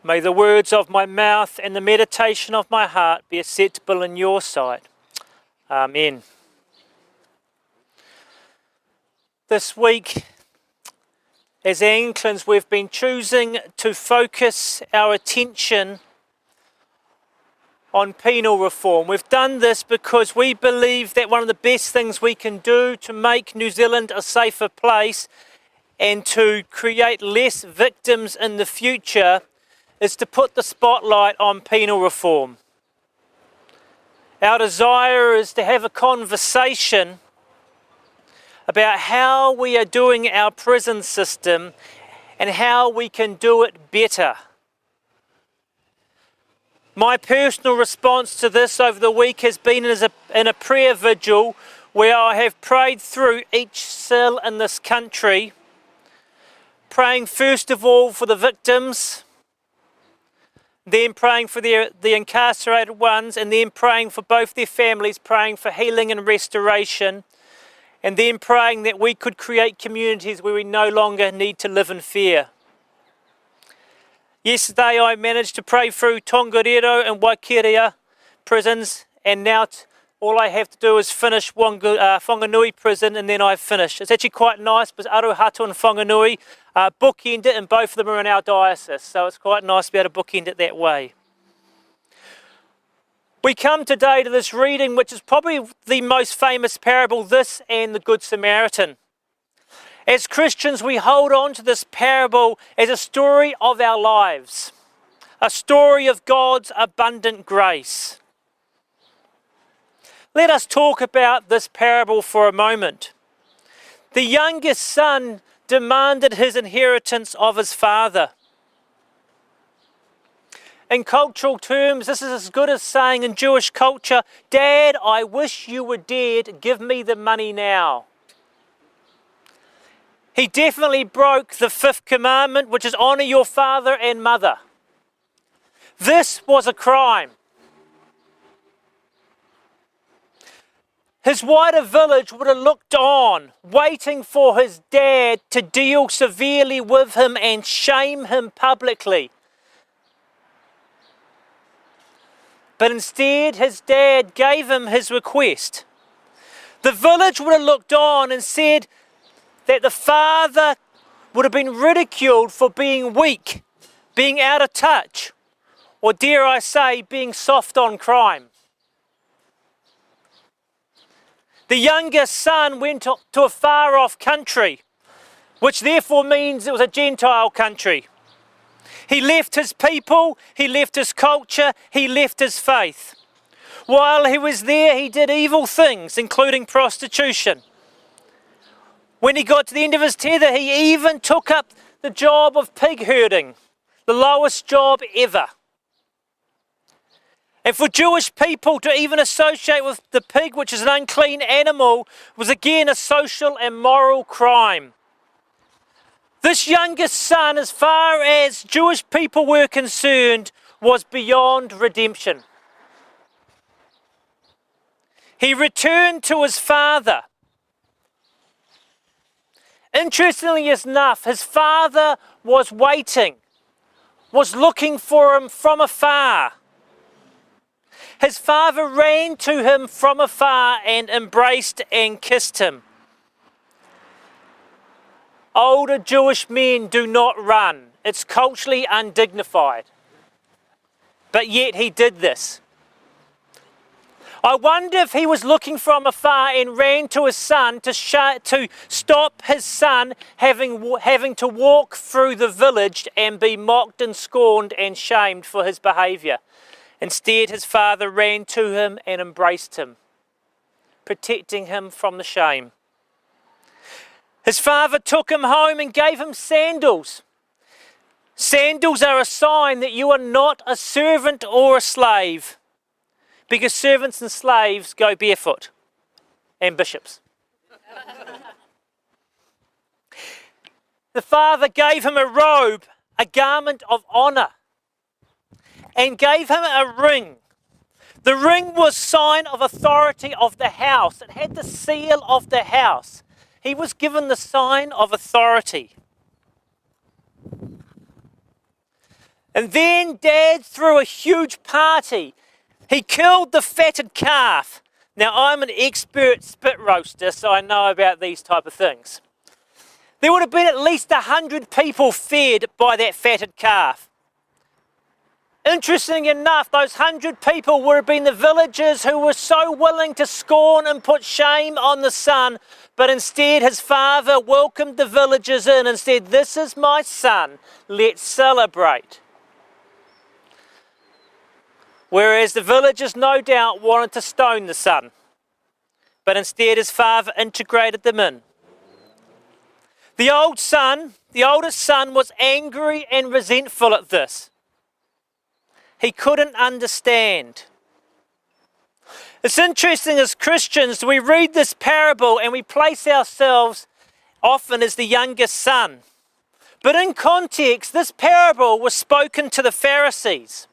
May the words of my mouth and the meditation of my heart be acceptable in your sight. Amen. This week, as Anglicans, we've been choosing to focus our attention on penal reform. We've done this because we believe that one of the best things we can do to make New Zealand a safer place and to create less victims in the future is to put the spotlight on penal reform. Our desire is to have a conversation about how we are doing our prison system and how we can do it better. My personal response to this over the week has been in a prayer vigil where I have prayed through each cell in this country, praying first of all for the victims, then praying for the incarcerated ones, and then praying for both their families, praying for healing and restoration, and then praying that we could create communities where we no longer need to live in fear. Yesterday I managed to pray through Tongariro and Waikeria prisons, and now all I have to do is finish Whanganui prison, and then I've finished. It's actually quite nice because Aruhatu and Whanganui bookend it, and both of them are in our diocese, so it's quite nice to be able to bookend it that way. We come today to this reading, which is probably the most famous parable, this and the Good Samaritan. As Christians, we hold on to this parable as a story of our lives, a story of God's abundant grace. Let us talk about this parable for a moment. The youngest son demanded his inheritance of his father. In cultural terms, this is as good as saying in Jewish culture, "Dad, I wish you were dead, give me the money now." He definitely broke the fifth commandment, which is honour your father and mother. This was a crime. His wider village would have looked on, waiting for his dad to deal severely with him and shame him publicly. But instead, his dad gave him his request. The village would have looked on and said that the father would have been ridiculed for being weak, being out of touch, or dare I say, being soft on crime. The youngest son went to a far-off country, which therefore means it was a Gentile country. He left his people, he left his culture, he left his faith. While he was there, he did evil things, including prostitution. When he got to the end of his tether, he even took up the job of pig herding, the lowest job ever. And for Jewish people to even associate with the pig, which is an unclean animal, was again a social and moral crime. This youngest son, as far as Jewish people were concerned, was beyond redemption. He returned to his father. Interestingly enough, his father was waiting, was looking for him from afar. His father ran to him from afar and embraced and kissed him. Older Jewish men do not run. It's culturally undignified. But yet he did this. I wonder if he was looking from afar and ran to his son to stop his son having to walk through the village and be mocked and scorned and shamed for his behaviour. Instead, his father ran to him and embraced him, protecting him from the shame. His father took him home and gave him sandals. Sandals are a sign that you are not a servant or a slave, because servants and slaves go barefoot, and bishops. The father gave him a robe, a garment of honour, and gave him a ring. The ring was sign of authority of the house. It had the seal of the house. He was given the sign of authority. And then Dad threw a huge party. He killed the fatted calf. Now, I'm an expert spit roaster, so I know about these type of things. There would have been at least 100 people fed by that fatted calf. Interesting enough, those 100 people would have been the villagers who were so willing to scorn and put shame on the son, but instead his father welcomed the villagers in and said, "This is my son, let's celebrate." Whereas the villagers no doubt wanted to stone the son, but instead his father integrated them in. The oldest son was angry and resentful at this. He couldn't understand. It's interesting, as Christians, we read this parable and we place ourselves often as the youngest son. But in context, this parable was spoken to the Pharisees.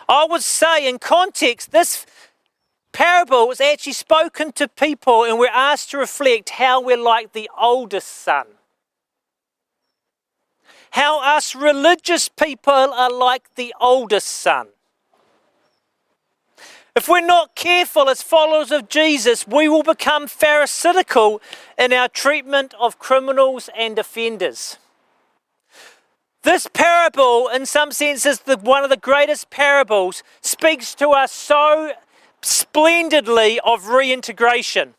I would say in context, this parable was actually spoken to people, and we're asked to reflect how we're like the oldest son. How us religious people are like the oldest son. If we're not careful as followers of Jesus, we will become pharisaical in our treatment of criminals and offenders. This parable, in some senses, one of the greatest parables, speaks to us so splendidly of reintegration.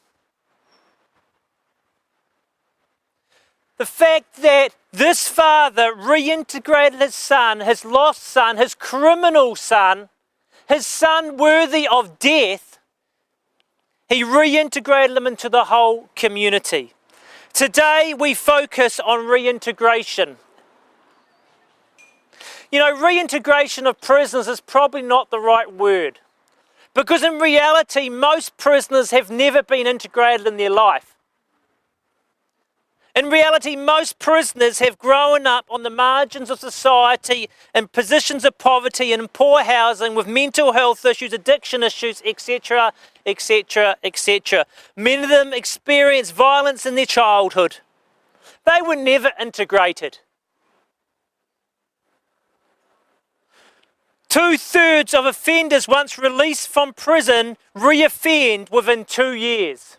The fact that this father reintegrated his son, his lost son, his criminal son, his son worthy of death, he reintegrated him into the whole community. Today we focus on reintegration. You know, reintegration of prisoners is probably not the right word, because in reality most prisoners have never been integrated in their life. In reality, most prisoners have grown up on the margins of society in positions of poverty and in poor housing with mental health issues, addiction issues, etc., etc., etc. Many of them experienced violence in their childhood. They were never integrated. 2/3 of offenders once released from prison reoffend within 2 years.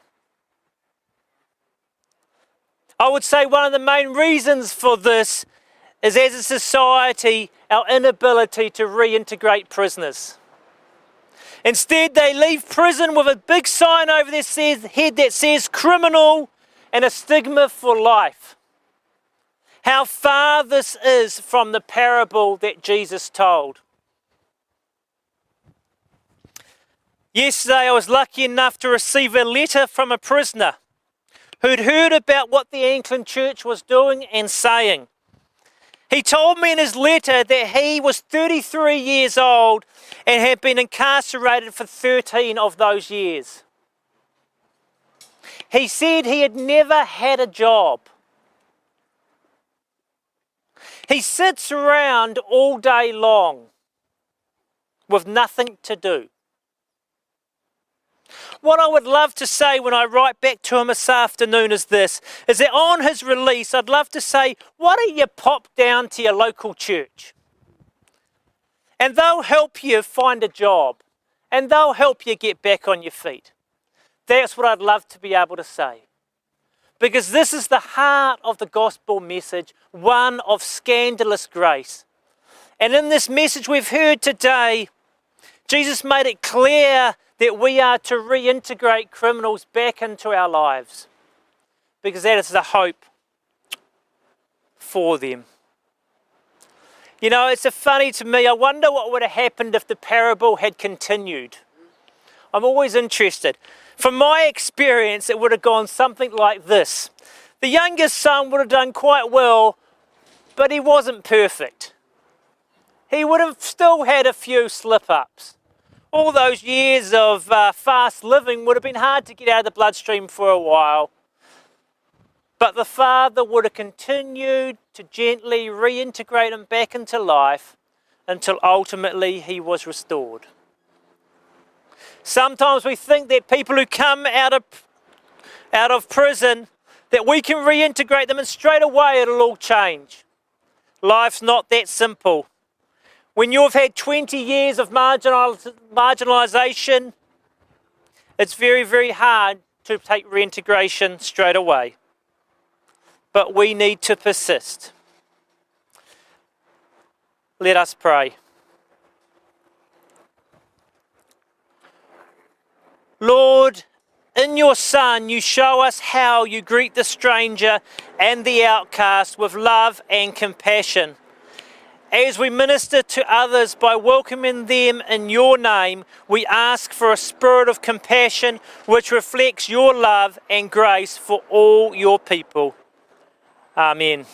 I would say one of the main reasons for this is, as a society, our inability to reintegrate prisoners. Instead, they leave prison with a big sign over their head that says criminal and a stigma for life. How far this is from the parable that Jesus told. Yesterday, I was lucky enough to receive a letter from a prisoner who'd heard about what the Anglican Church was doing and saying. He told me in his letter that he was 33 years old and had been incarcerated for 13 of those years. He said he had never had a job. He sits around all day long with nothing to do. What I would love to say when I write back to him this afternoon is this, is that on his release, I'd love to say, why don't you pop down to your local church? And they'll help you find a job, and they'll help you get back on your feet. That's what I'd love to be able to say. Because this is the heart of the gospel message, one of scandalous grace. And in this message we've heard today, Jesus made it clear that we are to reintegrate criminals back into our lives, because that is the hope for them. You know, it's funny to me, I wonder what would have happened if the parable had continued. I'm always interested. From my experience, it would have gone something like this. The youngest son would have done quite well, but he wasn't perfect. He would have still had a few slip-ups. All those years of fast living would have been hard to get out of the bloodstream for a while. But the father would have continued to gently reintegrate him back into life until ultimately he was restored. Sometimes we think that people who come out of prison, that we can reintegrate them and straight away it'll all change. Life's not that simple. When you've had 20 years of marginalisation, it's very, very hard to take reintegration straight away. But we need to persist. Let us pray. Lord, in your Son, you show us how you greet the stranger and the outcast with love and compassion. As we minister to others by welcoming them in your name, we ask for a spirit of compassion which reflects your love and grace for all your people. Amen.